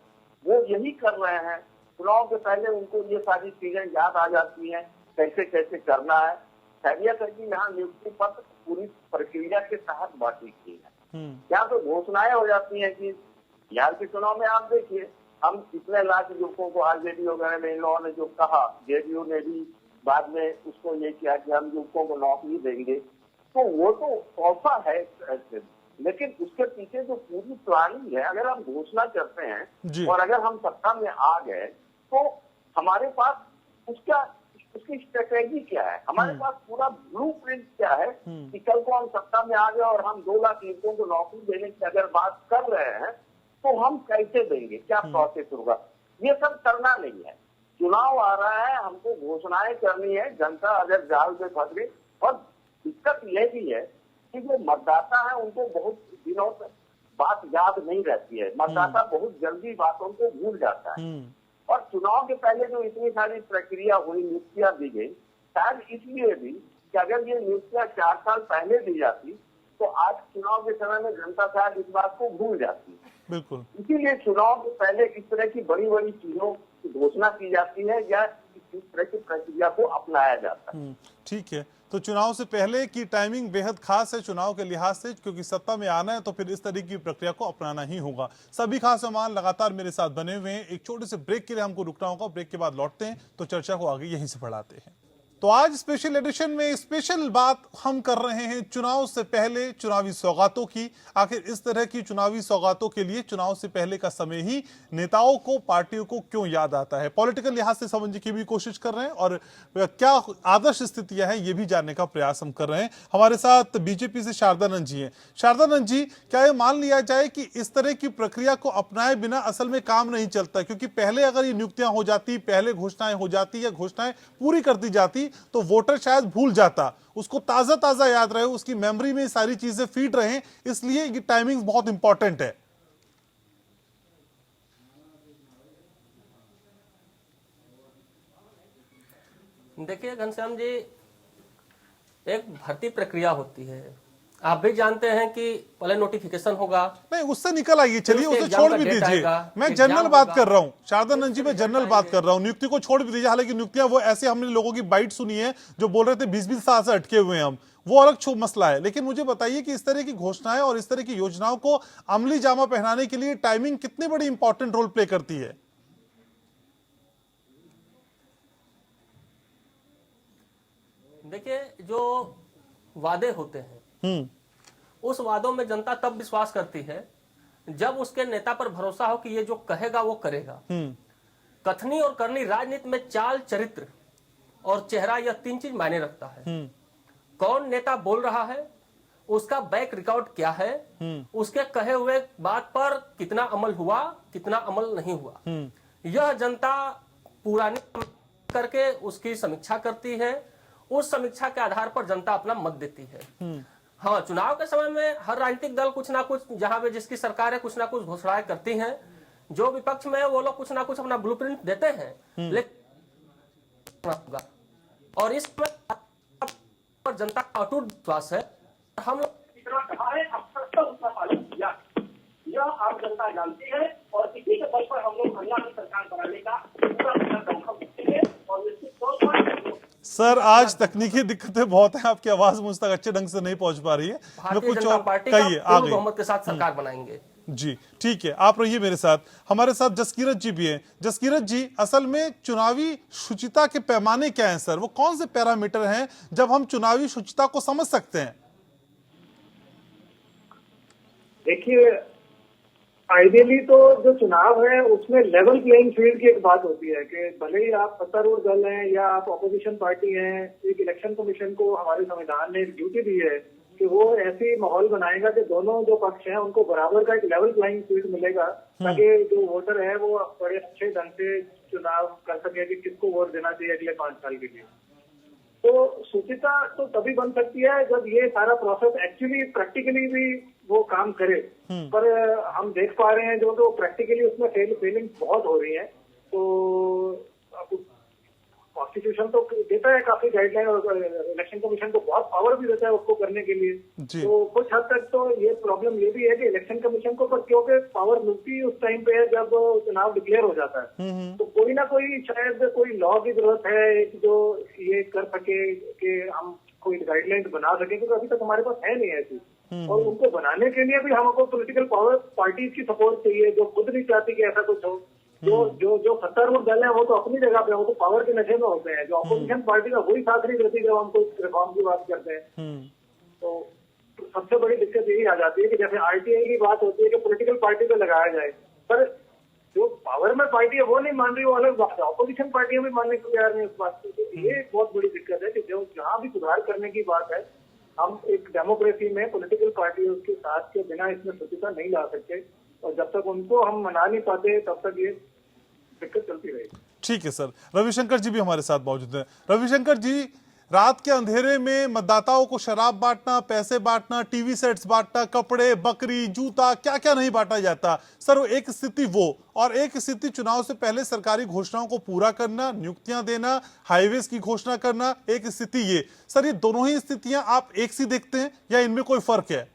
K: वो यही कर रहे हैं। चुनाव के पहले उनको ये सारी चीजें याद आ जाती हैं, कैसे कैसे करना है। खैरियत है कि यहाँ नियुक्ति पत्र पूरी प्रक्रिया के तहत बांटी गई है। यहाँ तो घोषणाएं हो जाती हैं कि बिहार के चुनाव में आप देखिए, हम इतने लाख युवकों को, आरजेडी वगैरह ने, इन लोगों ने जो कहा, जेडीयू ने भी बाद में उसको ये किया कि हम युवकों को नौकरी देंगे, तो वो तो तोहफा है, लेकिन उसके पीछे जो पूरी प्लानिंग है, अगर हम घोषणा करते हैं और अगर हम सत्ता में आ गए तो हमारे पास उसकी स्ट्रेटेजी क्या है, हमारे पास पूरा ब्लूप्रिंट क्या है कि कल को हम सत्ता में आ गए और हम 2 लाख युवकों को नौकरी देने की अगर बात कर रहे हैं तो हम कैसे देंगे, क्या प्रोसेस होगा। ये सब करना नहीं है। चुनाव आ रहा है, हमको घोषणाएं करनी है, जनता अगर जाल में फंस गई। और दिक्कत यह भी है कि जो मतदाता है उनको बहुत दिनों तक बात याद नहीं रहती है, मतदाता बहुत जल्दी बातों को भूल जाता है। और चुनाव के पहले जो इतनी सारी प्रक्रिया हुई, नियुक्तियां दी गई, शायद इसलिए भी कि अगर ये नियुक्तियां 4 साल पहले दी जाती तो आज चुनाव के समय में जनता शायद इस बात को भूल जाती।
A: बिल्कुल,
K: इसीलिए चुनाव के पहले इस तरह की बड़ी बड़ी चीजों की घोषणा की जाती है या इस तरह की प्रक्रिया को अपनाया जाता है।
A: ठीक है, तो चुनाव से पहले की टाइमिंग बेहद खास है चुनाव के लिहाज से, क्योंकि सत्ता में आना है तो फिर इस तरीके की प्रक्रिया को अपनाना ही होगा। सभी खास मेहमान लगातार मेरे साथ बने हुए हैं। एक छोटे से ब्रेक के लिए हमको रुकना होगा, ब्रेक के बाद लौटते हैं तो चर्चा को आगे यहीं से बढ़ाते हैं। तो आज स्पेशल एडिशन में स्पेशल बात हम कर रहे हैं चुनाव से पहले चुनावी सौगातों की। आखिर इस तरह की चुनावी सौगातों के लिए चुनाव से पहले का समय ही नेताओं को, पार्टियों को क्यों याद आता है, पॉलिटिकल लिहाज से समझने की भी कोशिश कर रहे हैं और क्या आदर्श स्थितियां हैं ये भी जानने का प्रयास हम कर रहे हैं। हमारे साथ बीजेपी से शारदानंद जी हैं। शारदानंद जी, क्या ये मान लिया जाए कि इस तरह की प्रक्रिया को अपनाए बिना असल में काम नहीं चलता, क्योंकि पहले अगर ये नियुक्तियां हो जाती, पहले घोषणाएं हो जाती या घोषणाएं पूरी कर दी जाती तो वोटर शायद भूल जाता, उसको ताजा ताजा याद रहे, उसकी मेमोरी में सारी चीजें फीड रहे, इसलिए ये टाइमिंग बहुत इंपॉर्टेंट है।
F: देखिए घनश्याम जी, एक भर्ती प्रक्रिया होती है, आप भी जानते हैं कि पहले नोटिफिकेशन होगा,
A: नहीं उससे निकल आइए, चलिए
F: उसके
A: उसे
F: एग्जाम
A: छोड़
F: का
A: भी
F: डेट
A: दीजिए।
F: आएगा,
A: मैं
F: एग्जाम
A: जनरल बात
F: होगा।
A: कर रहा हूँ शारदानंद जी, मैं जनरल बात कर रहा हूँ, नियुक्ति को छोड़ भी दीजिए। हालांकि नियुक्तियां वो ऐसे, हमने लोगों की बाइट सुनी है जो बोल रहे थे 20-20 साल से अटके हुए हैं हम, वो अलग छो मसला है। लेकिन मुझे बताइए कि इस तरह की घोषणाएं और इस तरह की योजनाओं को अमली जामा पहनाने के लिए टाइमिंग कितनी बड़ी इंपॉर्टेंट रोल प्ले करती है?
F: देखिए, जो वादे होते हैं उस वादों में जनता तब विश्वास करती है जब उसके नेता पर भरोसा हो कि ये जो कहेगा वो करेगा। कथनी और करनी राजनीति में चाल, चरित्र और चेहरा, यह 3 चीज मायने रखता है। कौन नेता बोल रहा है, उसका बैक रिकॉर्ड क्या है, उसके कहे हुए बात पर कितना अमल हुआ, कितना अमल नहीं हुआ, यह जनता पुरानी करके उसकी समीक्षा करती है। उस समीक्षा के आधार पर जनता अपना मत देती है। हाँ, चुनाव के समय में हर राजनीतिक दल कुछ ना कुछ, जहां पे जिसकी सरकार है, कुछ ना कुछ घोषणाएं करती हैं। जो विपक्ष में है वो लोग कुछ ना कुछ अपना ब्लूप्रिंट देते हैं, लेकिन और इस पर जनता का अटूट विश्वास है। हम लोग
H: यह आम जनता जानती है और इसी के बल पर हम लोग हरियाणा की सरकार बनाने का पूरा दमखम देंगे और निश्चित तौर पर।
A: सर, आज तकनीकी दिक्कतें बहुत हैं, आपकी आवाज मुझ तक अच्छे ढंग से नहीं पहुंच पा रही है। मैं
F: भारतीय
A: कुछ
F: जनता
A: और
F: पार्टी
A: कहिए,
F: का
A: आ
F: पूर्ण
A: गई
F: बहुमत के साथ सरकार बनाएंगे।
A: जी ठीक है, आप रहिए मेरे साथ। हमारे साथ जसकीरत जी भी हैं। जसकीरत जी, असल में चुनावी शुचिता के पैमाने क्या हैं सर? वो कौन से पैरामीटर हैं जब हम चुनावी शुचिता को समझ सकते हैं?
H: देखिए, आइडियली तो जो चुनाव है उसमें लेवल प्लेइंग फील्ड की एक बात होती है कि भले ही आप सत्तारूढ़ दल हैं या आप ऑपोजिशन पार्टी हैं, एक इलेक्शन कमीशन को हमारे संविधान ने एक ड्यूटी दी है कि वो ऐसी माहौल बनाएगा कि दोनों जो पक्ष हैं उनको बराबर का एक लेवल प्लेइंग फील्ड मिलेगा, ताकि जो वोटर है वो बड़े अच्छे ढंग से चुनाव कर सके कि किसको वोट देना चाहिए अगले 5 साल के लिए। तो शुचिता तो तभी बन सकती है जब ये सारा प्रोसेस एक्चुअली प्रैक्टिकली भी वो काम करे। पर हम देख पा रहे हैं जो तो प्रैक्टिकली उसमें फेलिंग बहुत हो रही है। तो कॉन्स्टिट्यूशन तो देता है काफी गाइडलाइन और इलेक्शन कमीशन को बहुत पावर भी देता है उसको करने के लिए। तो कुछ हद तक तो ये प्रॉब्लम ये भी है कि इलेक्शन कमीशन को, पर क्योंकि पावर मिलती उस टाइम पे है जब चुनाव डिक्लेयर हो जाता है, तो कोई ना कोई शायद कोई लॉ की जरूरत है जो ये कर सके कि हम कोई गाइडलाइन बना सके, क्योंकि अभी तक हमारे पास है नहीं ऐसी। और उनको बनाने के लिए भी हमको पॉलिटिकल पावर पार्टीज की सपोर्ट चाहिए जो खुद नहीं चाहती कि ऐसा कुछ हो। जो सत्तारूढ़ दल है वो तो अपनी जगह पे, वो तो पावर के नशे में होते हैं। जो अपोजिशन पार्टी का वही साथ नहीं देती जब हम कोई रिफॉर्म की बात करते हैं। तो सबसे बड़ी दिक्कत यही आ जाती है कि जैसे आरटीआई की बात होती है कि पॉलिटिकल पार्टी पे लगाया जाए, पर जो पावर में पार्टी है वो नहीं मान रही, वो अलग बात है। अपोजिशन पार्टियां भी मानने को तैयार नहीं उस बात को। तो ये एक बहुत बड़ी दिक्कत है कि जो जहाँ भी सुधार करने की बात है, हम एक डेमोक्रेसी में पॉलिटिकल पार्टियों के साथ के बिना इसमें शुचिता नहीं ला सकते। और जब तक उनको हम मना नहीं पाते तब तक ये दिक्कत चलती रहेगी।
A: ठीक है सर। रविशंकर जी भी हमारे साथ मौजूद हैं। रविशंकर जी, रात के अंधेरे में मतदाताओं को शराब बांटना, पैसे बांटना, टीवी सेट्स बांटना, कपड़े, बकरी, जूता, क्या क्या नहीं बांटा जाता सर। वो एक स्थिति वो, और एक स्थिति चुनाव से पहले सरकारी घोषणाओं को पूरा करना, नियुक्तियां देना, हाईवेज की घोषणा करना, एक स्थिति ये। सर, ये दोनों ही स्थितियां आप एक सी देखते हैं या इनमें कोई फर्क है?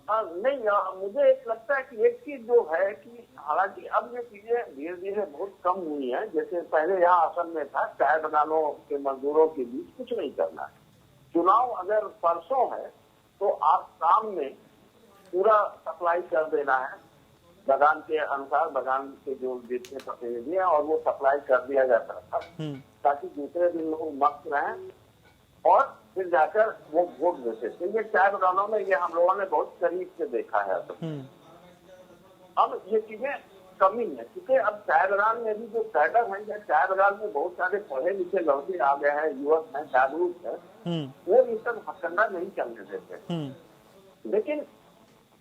K: नहीं, मुझे एक लगता है कि एक चीज जो है कि हालांकि अब ये चीजें धीरे धीरे बहुत कम हुई हैं। जैसे पहले यहाँ असम में था, चाय दुकानों के मजदूरों के बीच कुछ नहीं करना है। चुनाव अगर परसों है तो आप शाम में पूरा सप्लाई कर देना है बगान के अनुसार। बगान के जो जितने प्रतिनिधि हैं और वो सप्लाई कर दिया जाता था ताकि दूसरे दिन लोग मस्त रहें और फिर जाकर वो वोट देते थे। ये चाय दुकानों में ये हम लोगों ने बहुत करीब से देखा है। अब ये चीजें कमी है क्योंकि अब चाय बागान में भी जो कैडर है, चाय बागान में बहुत सारे पढ़े लिखे लड़के आ गए हैं, युवक हैं, जागरूक है, वो ये सब हथकंडा नहीं चलने देते। लेकिन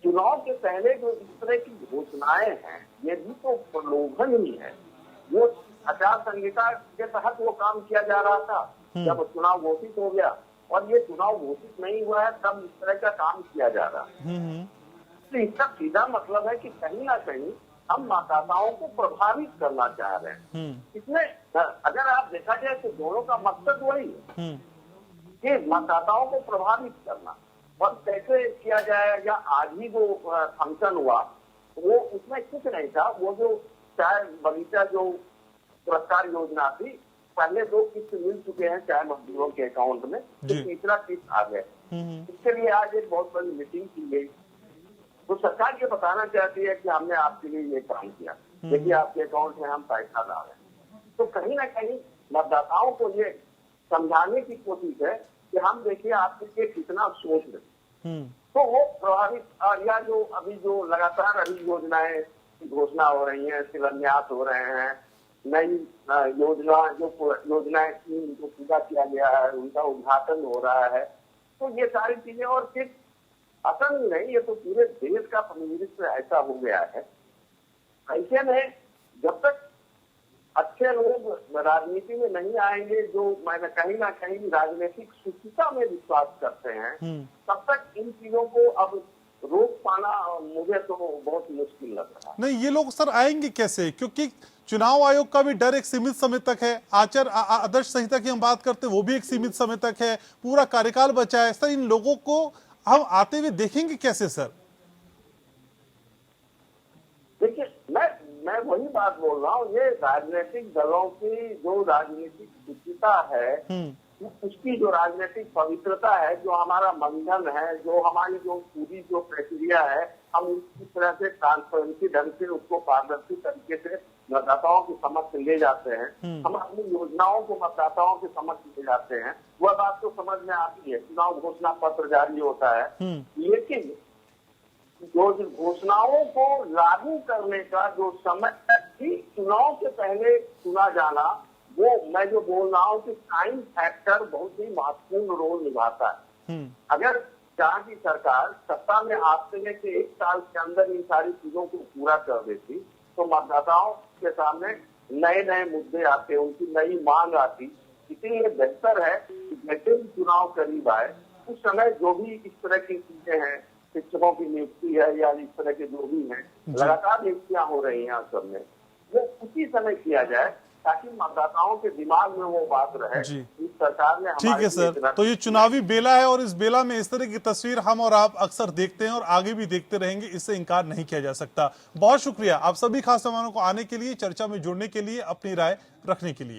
K: चुनाव के पहले जो इस तरह की घोषणाएं हैं ये भी तो प्रलोभन ही है। वो आचार संहिता के तहत वो काम किया जा रहा था। जब चुनाव घोषित हो गया और ये चुनाव घोषित नहीं हुआ है तब इस तरह का काम किया जा रहा है। तो इसका सीधा मतलब है कि कहीं ना कहीं हम मतदाताओं को प्रभावित करना चाह रहे हैं। इसमें अगर आप देखा जाए तो दोनों का मकसद वही है। कि मतदाताओं को प्रभावित करना और कैसे किया जाए। या आज ही जो फंक्शन हुआ वो उसमें कुछ नहीं था, वो जो चाय बगीचा जो पुरस्कार योजना थी, पहले 2 किस्त मिल चुके हैं चाय मजदूरों के अकाउंट में, तो तीसरा किस्त आ गए। इसके लिए आज एक बहुत बड़ी मीटिंग की गई। तो सरकार ये बताना चाहती है कि हमने आपके लिए ये काम किया, देखिए आपके अकाउंट में हम पैसा डाल रहे हैं। तो कहीं ना कहीं मतदाताओं को ये समझाने की कोशिश है कि हम देखिए आपके लिए कितना सोच रहे, तो वो प्रभावित। या जो अभी जो लगातार अभी योजनाएं घोषणा हो रही हैं, शिलान्यास हो रहे हैं, नई योजनाएं थी उनको पूरा किया गया है, उनका उद्घाटन हो रहा है। तो ये सारी चीजें, और सिर्फ असम ही नहीं, ये तो पूरे देश का प्रतिनिधित्व ऐसा हो गया है। ऐसे में जब तक अच्छे लोग राजनीति में नहीं आएंगे, जो मैंने कहीं ना कहीं राजनीतिक शुचिता में विश्वास करते हैं, तब तक इन चीजों को अब रोक पाना मुझे तो बहुत मुश्किल लग रहा है।
A: नहीं, ये लोग सर आएंगे कैसे? क्योंकि चुनाव आयोग का भी डर एक सीमित समय तक है, आदर्श संहिता की हम बात करते हैं वो भी एक सीमित समय तक है, पूरा कार्यकाल बचा है। सर इन लोगों को हम आते हुए देखेंगे कैसे सर?
K: देखिए, मैं वही बात बोल रहा हूँ, ये राजनीतिक दलों की जो राजनीतिक शुचिता है, उसकी जो राजनीतिक पवित्रता है, जो हमारा बंधन है, जो हमारी जो पूरी जो प्रक्रिया है, हम इस तरह से ट्रांसपेरेंसी ढंग से उसको पारदर्शी तरीके से मतदाताओं के समक्ष ले जाते हैं, हम अपनी योजनाओं को मतदाताओं के समक्ष ले जाते हैं, वह बात तो समझ में आती है। चुनाव घोषणा पत्र जारी होता है, लेकिन जो घोषणाओं को लागू करने का जो समय थी, चुनाव से पहले चुना जाना, वो मैं जो बोल रहा हूँ कि टाइम फैक्टर बहुत ही महत्वपूर्ण रोल निभाता है। अगर जहाँ की सरकार सत्ता में आते के 1 साल के अंदर इन सारी चीजों को पूरा कर देती, तो मतदाताओं के सामने नए नए मुद्दे आते, उनकी नई मांग आती। इसीलिए बेहतर है कि जैसे भी चुनाव करीब आए, उस समय जो भी इस तरह की चीजें हैं, शिक्षकों की नियुक्ति है या इस तरह के जो भी हैं, लगातार नियुक्तियां हो रही हैं असम में, वो उसी समय किया जाए ताकि मतदाताओं के दिमाग में वो बात रहे। इस सरकार ने
A: ठीक है सर, तो ये चुनावी बेला है और इस बेला में इस तरह की तस्वीर हम और आप अक्सर देखते हैं और आगे भी देखते रहेंगे, इससे इनकार नहीं किया जा सकता। बहुत शुक्रिया आप सभी खास मेहमानों को आने के लिए, चर्चा में जुड़ने के लिए, अपनी राय रखने के लिए।